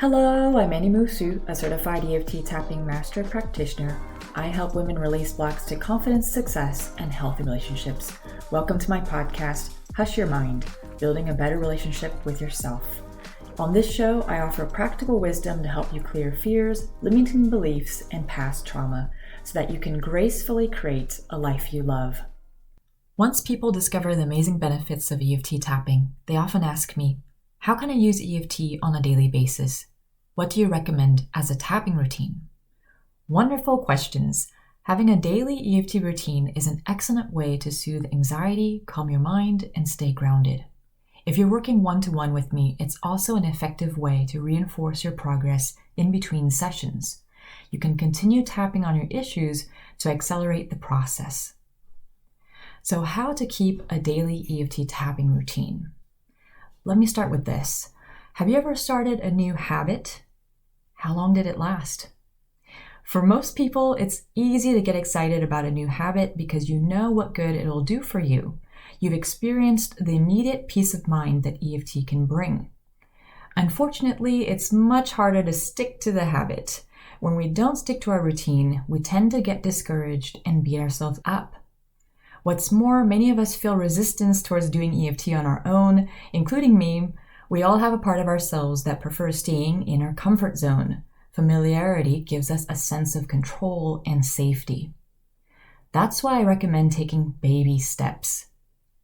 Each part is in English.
Hello, I'm Annie Soothe, a certified EFT Tapping master practitioner. I help women release blocks to confidence, success, and healthy relationships. Welcome to my podcast, Hush Your Mind, Building a Better Relationship with Yourself. On this show, I offer practical wisdom to help you clear fears, limiting beliefs, and past trauma so that you can gracefully create a life you love. Once people discover the amazing benefits of EFT tapping, they often ask me, how can I use EFT on a daily basis? What do you recommend as a tapping routine? Wonderful questions. Having a daily EFT routine is an excellent way to soothe anxiety, calm your mind, and stay grounded. If you're working one-to-one with me, it's also an effective way to reinforce your progress in between sessions. You can continue tapping on your issues to accelerate the process. So how to keep a daily EFT tapping routine? Let me start with this. Have you ever started a new habit? How long did it last? For most people, it's easy to get excited about a new habit because you know what good it'll do for you. You've experienced the immediate peace of mind that EFT can bring. Unfortunately, it's much harder to stick to the habit. When we don't stick to our routine, we tend to get discouraged and beat ourselves up. What's more, many of us feel resistance towards doing EFT on our own, including me. We all have a part of ourselves that prefers staying in our comfort zone. Familiarity gives us a sense of control and safety. That's why I recommend taking baby steps.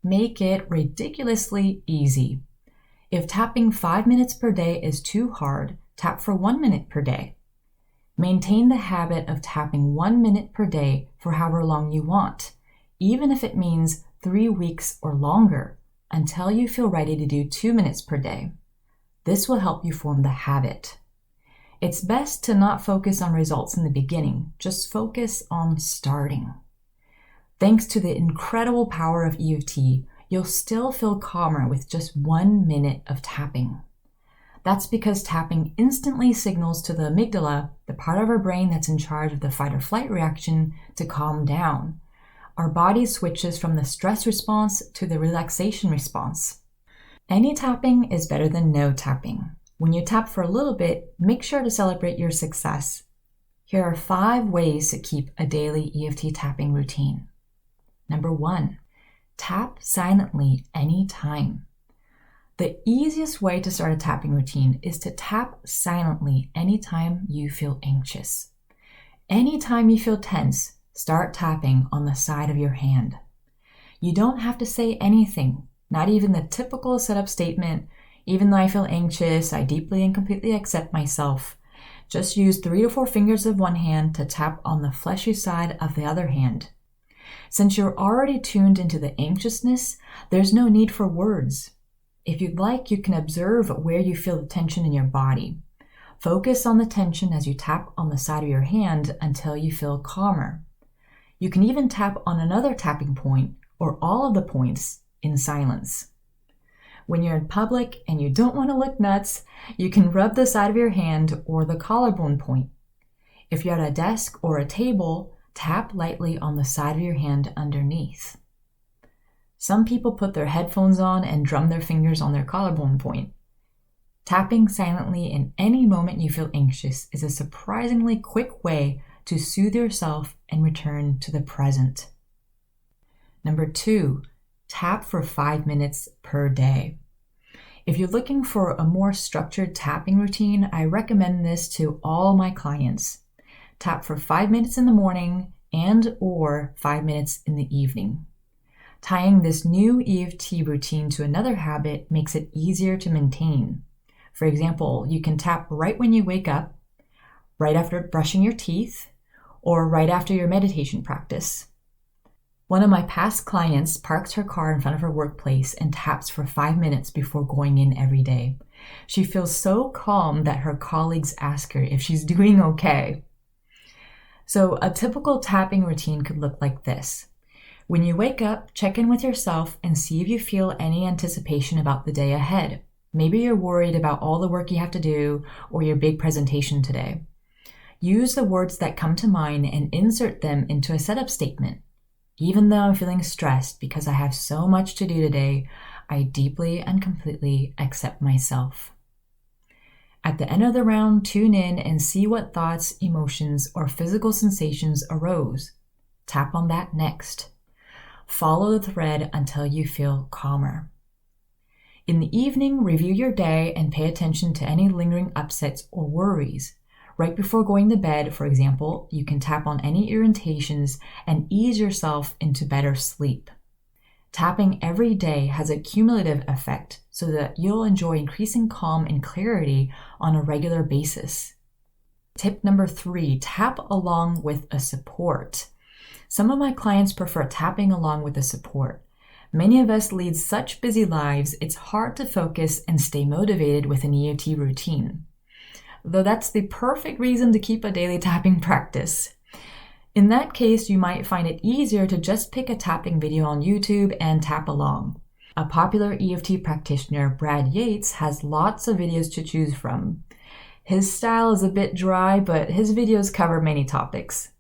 Make it ridiculously easy. If tapping 5 minutes per day is too hard, tap for 1 minute per day. Maintain the habit of tapping 1 minute per day for however long you want, even if it means 3 weeks or longer, until you feel ready to do 2 minutes per day. This will help you form the habit. It's best to not focus on results in the beginning, just focus on starting. Thanks to the incredible power of EFT, you'll still feel calmer with just 1 minute of tapping. That's because tapping instantly signals to the amygdala, the part of our brain that's in charge of the fight or flight reaction, to calm down. Our body switches from the stress response to the relaxation response. Any tapping is better than no tapping. When you tap for a little bit, make sure to celebrate your success. Here are 5 ways to keep a daily EFT tapping routine. Number 1, tap silently anytime. The easiest way to start a tapping routine is to tap silently anytime you feel anxious. Anytime you feel tense, start tapping on the side of your hand. You don't have to say anything, not even the typical setup statement, even though I feel anxious, I deeply and completely accept myself. Just use 3 to 4 fingers of one hand to tap on the fleshy side of the other hand. Since you're already tuned into the anxiousness, there's no need for words. If you'd like, you can observe where you feel the tension in your body. Focus on the tension as you tap on the side of your hand until you feel calmer. You can even tap on another tapping point or all of the points in silence. When you're in public and you don't want to look nuts, you can rub the side of your hand or the collarbone point. If you're at a desk or a table, tap lightly on the side of your hand underneath. Some people put their headphones on and drum their fingers on their collarbone point. Tapping silently in any moment you feel anxious is a surprisingly quick way to soothe yourself and return to the present. Number 2, tap for 5 minutes per day. If you're looking for a more structured tapping routine, I recommend this to all my clients. Tap for 5 minutes in the morning and or 5 minutes in the evening. Tying this new EFT routine to another habit makes it easier to maintain. For example, you can tap right when you wake up, right after brushing your teeth, or right after your meditation practice. One of my past clients parks her car in front of her workplace and taps for 5 minutes before going in every day. She feels so calm that her colleagues ask her if she's doing okay. So a typical tapping routine could look like this. When you wake up, check in with yourself and see if you feel any anticipation about the day ahead. Maybe you're worried about all the work you have to do or your big presentation today. Use the words that come to mind and insert them into a setup statement. Even though I'm feeling stressed because I have so much to do today, I deeply and completely accept myself. At the end of the round, tune in and see what thoughts, emotions, or physical sensations arose. Tap on that next. Follow the thread until you feel calmer. In the evening, review your day and pay attention to any lingering upsets or worries. Right before going to bed, for example, you can tap on any irritations and ease yourself into better sleep. Tapping every day has a cumulative effect so that you'll enjoy increasing calm and clarity on a regular basis. Tip number 3, tap along with a support. Some of my clients prefer tapping along with a support. Many of us lead such busy lives, it's hard to focus and stay motivated with an EFT routine. Though that's the perfect reason to keep a daily tapping practice. In that case, you might find it easier to just pick a tapping video on YouTube and tap along. A popular EFT practitioner, Brad Yates, has lots of videos to choose from. His style is a bit dry, but his videos cover many topics.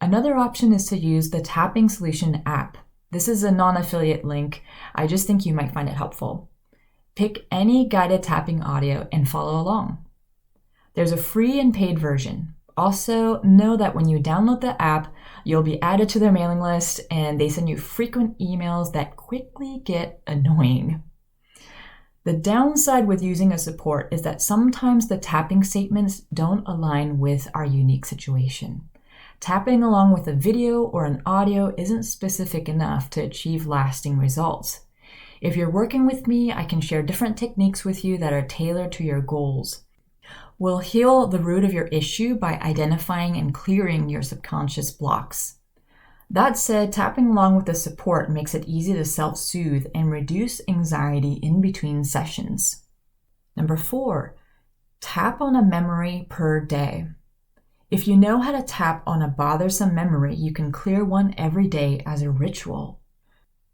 Another option is to use the Tapping Solution app. This is a non-affiliate link. I just think you might find it helpful. Pick any guided tapping audio and follow along. There's a free and paid version. Also, know that when you download the app, you'll be added to their mailing list and they send you frequent emails that quickly get annoying. The downside with using a support is that sometimes the tapping statements don't align with our unique situation. Tapping along with a video or an audio isn't specific enough to achieve lasting results. If you're working with me, I can share different techniques with you that are tailored to your goals. We'll heal the root of your issue by identifying and clearing your subconscious blocks. That said, tapping along with the support makes it easy to self-soothe and reduce anxiety in between sessions. Number 4, tap on a memory per day. If you know how to tap on a bothersome memory, you can clear one every day as a ritual.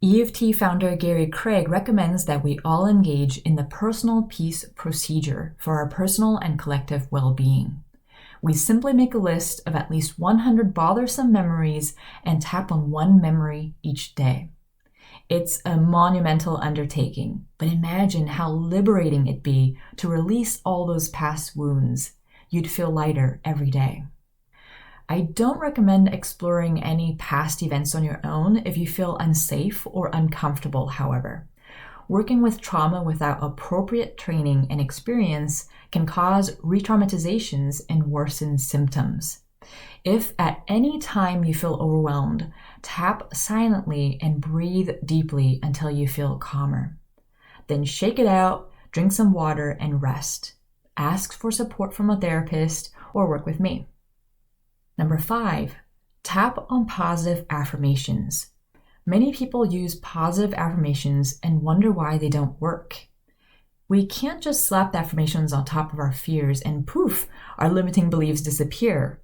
EFT founder Gary Craig recommends that we all engage in the personal peace procedure for our personal and collective well-being. We simply make a list of at least 100 bothersome memories and tap on one memory each day. It's a monumental undertaking, but imagine how liberating it'd be to release all those past wounds. You'd feel lighter every day. I don't recommend exploring any past events on your own if you feel unsafe or uncomfortable, however. Working with trauma without appropriate training and experience can cause re-traumatizations and worsen symptoms. If at any time you feel overwhelmed, tap silently and breathe deeply until you feel calmer. Then shake it out, drink some water, and rest. Ask for support from a therapist or work with me. Number 5, tap on positive affirmations. Many people use positive affirmations and wonder why they don't work. We can't just slap the affirmations on top of our fears and poof, our limiting beliefs disappear.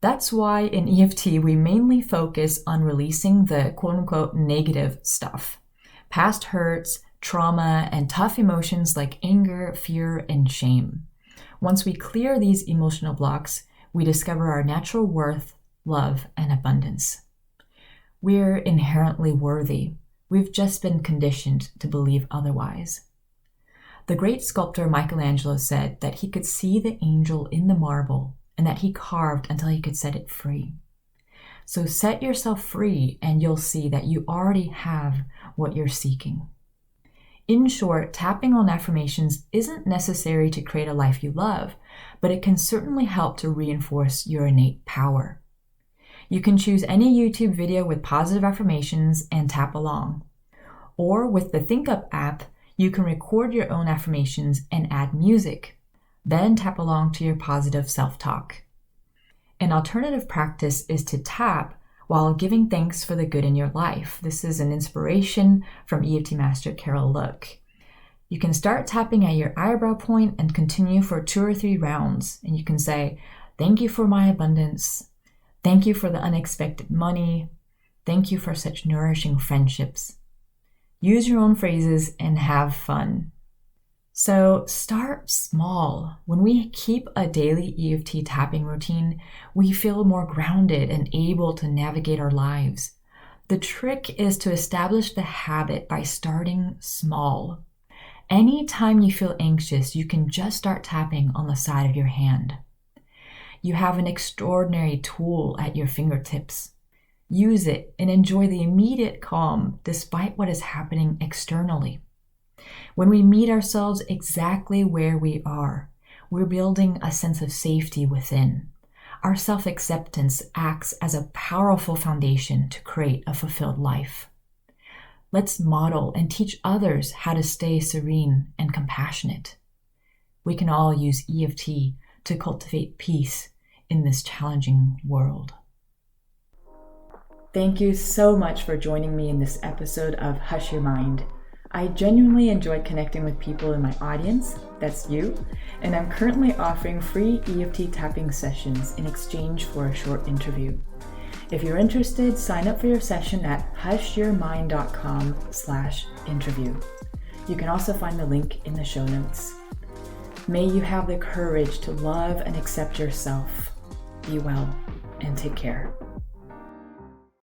That's why in EFT we mainly focus on releasing the quote-unquote negative stuff. Past hurts, trauma, and tough emotions like anger, fear, and shame. Once we clear these emotional blocks, we discover our natural worth, love, and abundance. We're inherently worthy. We've just been conditioned to believe otherwise. The great sculptor Michelangelo said that he could see the angel in the marble and that he carved until he could set it free. So set yourself free and you'll see that you already have what you're seeking. In short, tapping on affirmations isn't necessary to create a life you love, but it can certainly help to reinforce your innate power. You can choose any YouTube video with positive affirmations and tap along. Or with the ThinkUp app, you can record your own affirmations and add music. Then tap along to your positive self-talk. An alternative practice is to tap while giving thanks for the good in your life. This is an inspiration from EFT Master Carol Look. You can start tapping at your eyebrow point and continue for 2 or 3 rounds. And you can say, thank you for my abundance. Thank you for the unexpected money. Thank you for such nourishing friendships. Use your own phrases and have fun. So start small. When we keep a daily EFT tapping routine, we feel more grounded and able to navigate our lives. The trick is to establish the habit by starting small. Anytime you feel anxious, you can just start tapping on the side of your hand. You have an extraordinary tool at your fingertips. Use it and enjoy the immediate calm despite what is happening externally. When we meet ourselves exactly where we are, we're building a sense of safety within. Our self-acceptance acts as a powerful foundation to create a fulfilled life. Let's model and teach others how to stay serene and compassionate. We can all use EFT to cultivate peace in this challenging world. Thank you so much for joining me in this episode of Hush Your Mind. I genuinely enjoyed connecting with people in my audience, that's you, and I'm currently offering free EFT tapping sessions in exchange for a short interview. If you're interested, sign up for your session at hushyourmind.com/interview. You can also find the link in the show notes. May you have the courage to love and accept yourself. Be well and take care.